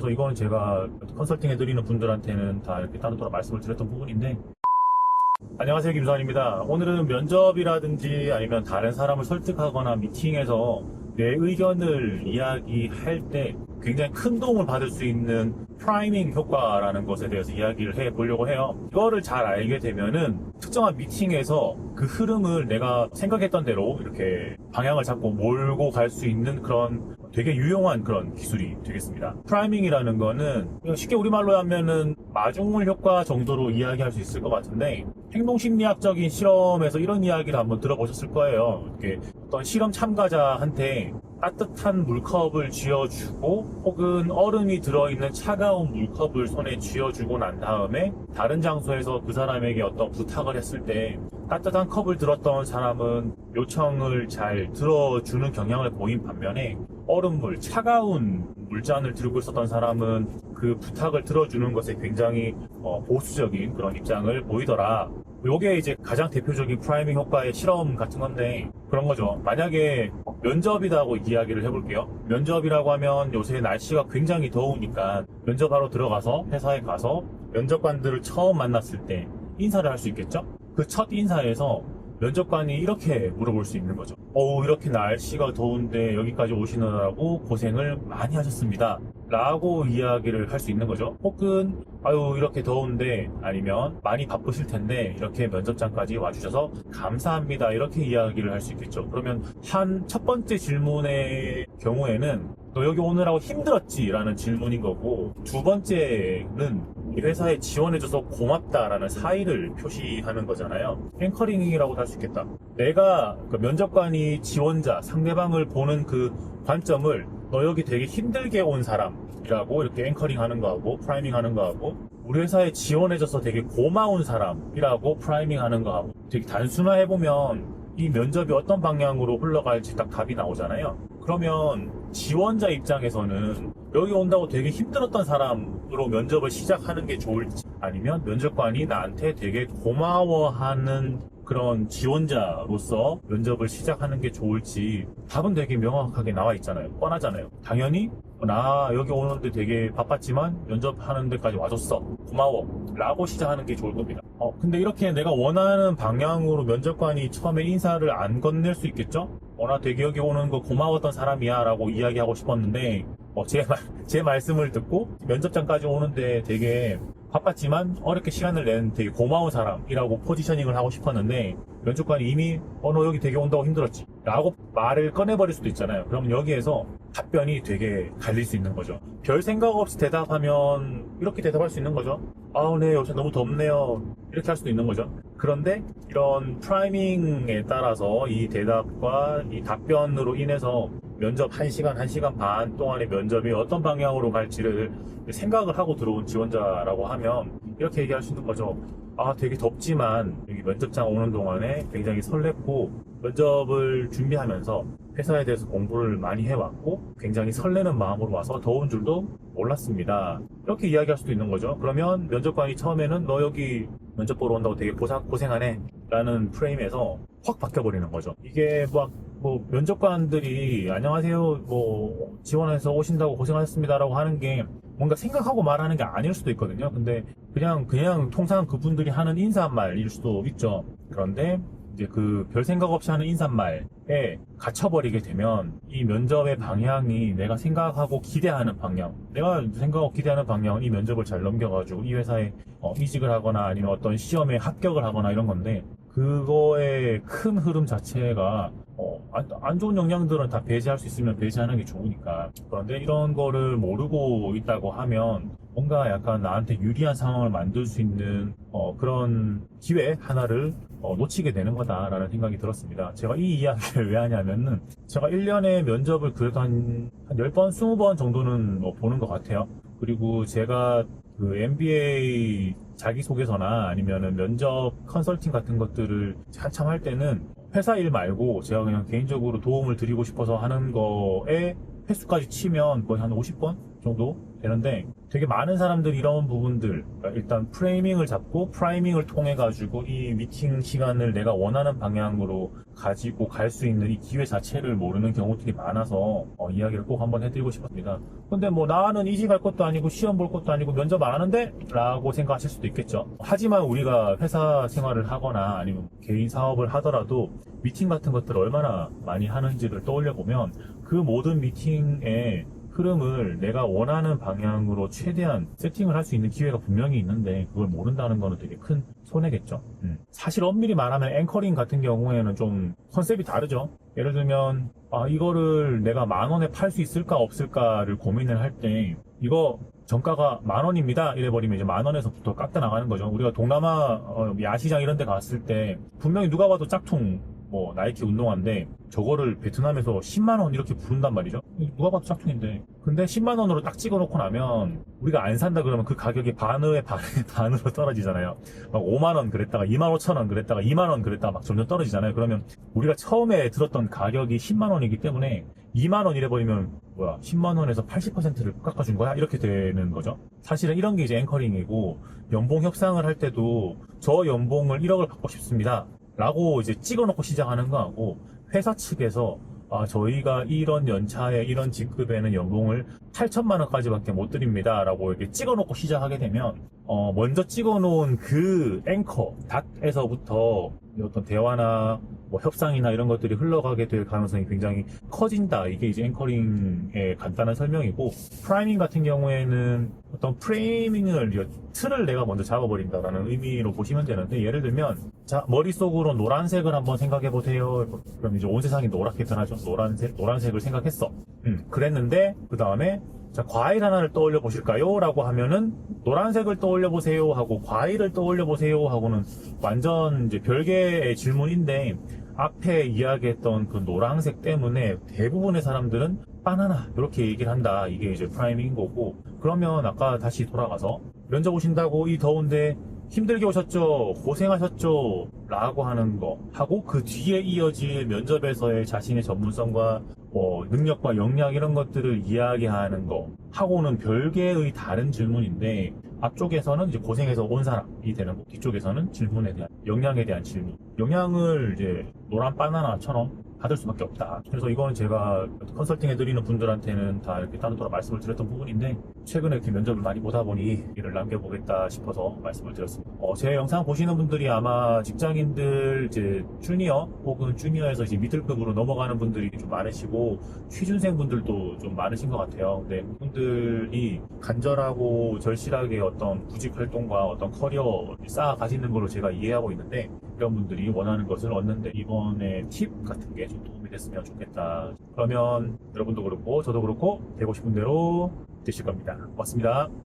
그래서 이거는 제가 컨설팅 해드리는 분들한테는 다 이렇게 따로따로 말씀을 드렸던 부분인데, 안녕하세요, 김수환입니다. 오늘은 면접이라든지 아니면 다른 사람을 설득하거나 미팅에서 내 의견을 이야기할 때 굉장히 큰 도움을 받을 수 있는 프라이밍 효과라는 것에 대해서 이야기를 해보려고 해요. 이거를 잘 알게 되면은 특정한 미팅에서 그 흐름을 내가 생각했던 대로 이렇게 방향을 잡고 몰고 갈 수 있는 그런 되게 유용한 그런 기술이 되겠습니다. 프라이밍이라는 거는 쉽게 우리말로 하면은 마중물 효과 정도로 이야기할 수 있을 것 같은데, 행동심리학적인 실험에서 이런 이야기를 한번 들어보셨을 거예요. 이렇게 어떤 실험 참가자한테 따뜻한 물컵을 쥐어주고 혹은 얼음이 들어있는 차가운 물컵을 손에 쥐어주고 난 다음에 다른 장소에서 그 사람에게 어떤 부탁을 했을 때 따뜻한 컵을 들었던 사람은 요청을 잘 들어주는 경향을 보인 반면에 얼음물, 차가운 물잔을 들고 있었던 사람은 그 부탁을 들어주는 것에 굉장히 보수적인 그런 입장을 보이더라. 요게 이제 가장 대표적인 프라이밍 효과의 실험 같은 건데, 그런 거죠. 만약에 면접이라고 이야기를 해볼게요. 면접이라고 하면 요새 날씨가 굉장히 더우니까 면접하러 들어가서 회사에 가서 면접관들을 처음 만났을 때 인사를 할 수 있겠죠? 그 첫 인사에서 면접관이 이렇게 물어볼 수 있는 거죠. 이렇게 날씨가 더운데 여기까지 오시느라고 고생을 많이 하셨습니다. 라고 이야기를 할 수 있는 거죠. 혹은 이렇게 더운데, 아니면 많이 바쁘실 텐데 이렇게 면접장까지 와주셔서 감사합니다, 이렇게 이야기를 할 수 있겠죠. 그러면 한 첫 번째 질문의 경우에는 너 여기 오느라고 힘들었지? 라는 질문인 거고, 두 번째는 이 회사에 지원해줘서 고맙다라는 사의를 표시하는 거잖아요. 앵커링이라고도 할 수 있겠다. 내가 그 면접관이 지원자, 상대방을 보는 그 관점을 너 여기 되게 힘들게 온 사람이라고 이렇게 앵커링 하는 거하고 프라이밍 하는 거하고, 우리 회사에 지원해줘서 되게 고마운 사람이라고 프라이밍 하는 거하고, 되게 단순화해보면 이 면접이 어떤 방향으로 흘러갈지 딱 답이 나오잖아요. 그러면 지원자 입장에서는 여기 온다고 되게 힘들었던 사람으로 면접을 시작하는 게 좋을지, 아니면 면접관이 나한테 되게 고마워하는 그런 지원자로서 면접을 시작하는 게 좋을지 답은 되게 명확하게 나와 있잖아요. 뻔하잖아요. 당연히 나 여기 오는데 되게 바빴지만 면접하는 데까지 와줬어, 고마워 라고 시작하는 게 좋을 겁니다. 근데 이렇게 내가 원하는 방향으로 면접관이 처음에 인사를 안 건넬 수 있겠죠? 나 되게 여기 오는 거 고마웠던 사람이야 라고 이야기하고 싶었는데, 제 말씀을 듣고 면접장까지 오는데 되게 바빴지만 어렵게 시간을 낸 되게 고마운 사람이라고 포지셔닝을 하고 싶었는데, 면접관이 이미 너 여기 되게 온다고 힘들었지 라고 말을 꺼내버릴 수도 있잖아요. 그럼 여기에서 답변이 되게 갈릴 수 있는 거죠. 별 생각 없이 대답하면 이렇게 대답할 수 있는 거죠. 네, 요새 너무 덥네요, 이렇게 할 수도 있는 거죠. 그런데 이런 프라이밍에 따라서 이 대답과 이 답변으로 인해서 면접 1시간, 1시간 반 동안의 면접이 어떤 방향으로 갈지를 생각을 하고 들어온 지원자라고 하면 이렇게 얘기할 수 있는 거죠. 되게 덥지만 여기 면접장 오는 동안에 굉장히 설렜고, 면접을 준비하면서 회사에 대해서 공부를 많이 해왔고 굉장히 설레는 마음으로 와서 더운 줄도 몰랐습니다, 이렇게 이야기할 수도 있는 거죠. 그러면 면접관이 처음에는 너 여기 면접 보러 온다고 되게 고생하네 라는 프레임에서 확 바뀌어버리는 거죠. 이게 면접관들이 안녕하세요, 지원해서 오신다고 고생하셨습니다 라고 하는 게 뭔가 생각하고 말하는 게 아닐 수도 있거든요. 근데 그냥 통상 그분들이 하는 인사말일 수도 있죠. 그런데 이제 그 별 생각 없이 하는 인사말에 갇혀버리게 되면 이 면접의 방향이 내가 생각하고 기대하는 방향, 내가 생각하고 기대하는 방향은 이 면접을 잘 넘겨가지고 이 회사에 이직을 하거나 아니면 어떤 시험에 합격을 하거나 이런 건데, 그거의 큰 흐름 자체가 안 좋은 영향들은 다 배제할 수 있으면 배제하는 게 좋으니까. 그런데 이런 거를 모르고 있다고 하면 뭔가 약간 나한테 유리한 상황을 만들 수 있는 그런 기회 하나를 놓치게 되는 거다라는 생각이 들었습니다. 제가 이 이야기를 왜 하냐면은, 제가 1년에 면접을 그래도 한 10번, 20번 정도는 보는 것 같아요. 그리고 제가 그 MBA 자기소개서나 아니면은 면접 컨설팅 같은 것들을 한참 할 때는 회사 일 말고 제가 그냥 개인적으로 도움을 드리고 싶어서 하는 거에 횟수까지 치면 거의 한 50번 정도 되는데 되게 많은 사람들이 이런 부분들, 그러니까 일단 프레이밍을 잡고 프라이밍을 통해 가지고 이 미팅 시간을 내가 원하는 방향으로 가지고 갈 수 있는 이 기회 자체를 모르는 경우들이 많아서 이야기를 꼭 한번 해드리고 싶습니다. 근데 뭐 나는 이직 갈 것도 아니고 시험 볼 것도 아니고 면접 안 하는데? 라고 생각하실 수도 있겠죠. 하지만 우리가 회사 생활을 하거나 아니면 개인 사업을 하더라도 미팅 같은 것들을 얼마나 많이 하는지를 떠올려 보면 그 모든 미팅의 흐름을 내가 원하는 방향으로 최대한 세팅을 할 수 있는 기회가 분명히 있는데 그걸 모른다는 거는 되게 큰 손해겠죠. 사실 엄밀히 말하면 앵커링 같은 경우에는 좀 컨셉이 다르죠. 예를 들면 이거를 내가 10,000원에 팔 수 있을까 없을까를 고민을 할 때 이거 정가가 10,000원입니다 이래버리면 이제 10,000원에서부터 깎아 나가는 거죠. 우리가 동남아 야시장 이런 데 갔을 때 분명히 누가 봐도 짝퉁 뭐 나이키 운동화인데 저거를 베트남에서 10만원 이렇게 부른단 말이죠. 누가 봐도 짝퉁인데. 근데 10만원으로 딱 찍어놓고 나면 우리가 안 산다 그러면 그 가격이 반으로 떨어지잖아요. 막 5만원 그랬다가 25,000원 그랬다가 2만원 그랬다가 막 점점 떨어지잖아요. 그러면 우리가 처음에 들었던 가격이 10만원이기 때문에 2만원 이래버리면 10만원에서 80%를 깎아준 거야? 이렇게 되는 거죠. 사실은 이런 게 이제 앵커링이고 연봉 협상을 할 때도 저 연봉을 1억을 받고 싶습니다. 라고 이제 찍어놓고 시작하는 거하고 회사 측에서 저희가 이런 연차에 이런 직급에는 연봉을 8천만 원까지밖에 못 드립니다 라고 이렇게 찍어놓고 시작하게 되면 먼저 찍어놓은 그 앵커 닷에서부터 어떤 대화나 뭐 협상이나 이런 것들이 흘러가게 될 가능성이 굉장히 커진다. 이게 이제 앵커링의 간단한 설명이고, 프라이밍 같은 경우에는 어떤 프레이밍을 틀을 내가 먼저 잡아버린다라는 의미로 보시면 되는데, 예를 들면 자 머릿속으로 노란색을 한번 생각해 보세요. 그럼 이제 온 세상이 노랗게 변하죠. 노란색을 생각했어. 그랬는데 그 다음에 자, 과일 하나를 떠올려 보실까요? 라고 하면은 노란색을 떠올려 보세요 하고 과일을 떠올려 보세요 하고는 완전 이제 별개의 질문인데 앞에 이야기했던 그 노란색 때문에 대부분의 사람들은 바나나 이렇게 얘기를 한다. 이게 이제 프라이밍인 거고, 그러면 아까 다시 돌아가서 면접 오신다고 이 더운데 힘들게 오셨죠? 고생하셨죠? 라고 하는 거 하고 그 뒤에 이어질 면접에서의 자신의 전문성과 능력과 역량 이런 것들을 이야기하는 거 하고는 별개의 다른 질문인데, 앞쪽에서는 이제 고생해서 온 사람이 되는 거고 뒤쪽에서는 질문에 대한 역량에 대한 질문, 역량을 이제 노란 바나나처럼 받을 수밖에 없다. 그래서 이거는 제가 컨설팅 해드리는 분들한테는 다 이렇게 따로따로 말씀을 드렸던 부분인데, 최근에 이렇게 면접을 많이 보다 보니 이를 남겨보겠다 싶어서 말씀을 드렸습니다. 제 영상 보시는 분들이 아마 직장인들 이제 주니어 혹은 주니어에서 이제 미들급으로 넘어가는 분들이 좀 많으시고 취준생 분들도 좀 많으신 것 같아요. 근데 그분들이 간절하고 절실하게 어떤 구직 활동과 어떤 커리어 쌓아 가시는 걸로 제가 이해하고 있는데, 이런 분들이 원하는 것을 얻는데 이번에 팁 같은 게 좀 도움이 됐으면 좋겠다. 그러면 여러분도 그렇고 저도 그렇고 되고 싶은 대로 되실 겁니다. 고맙습니다.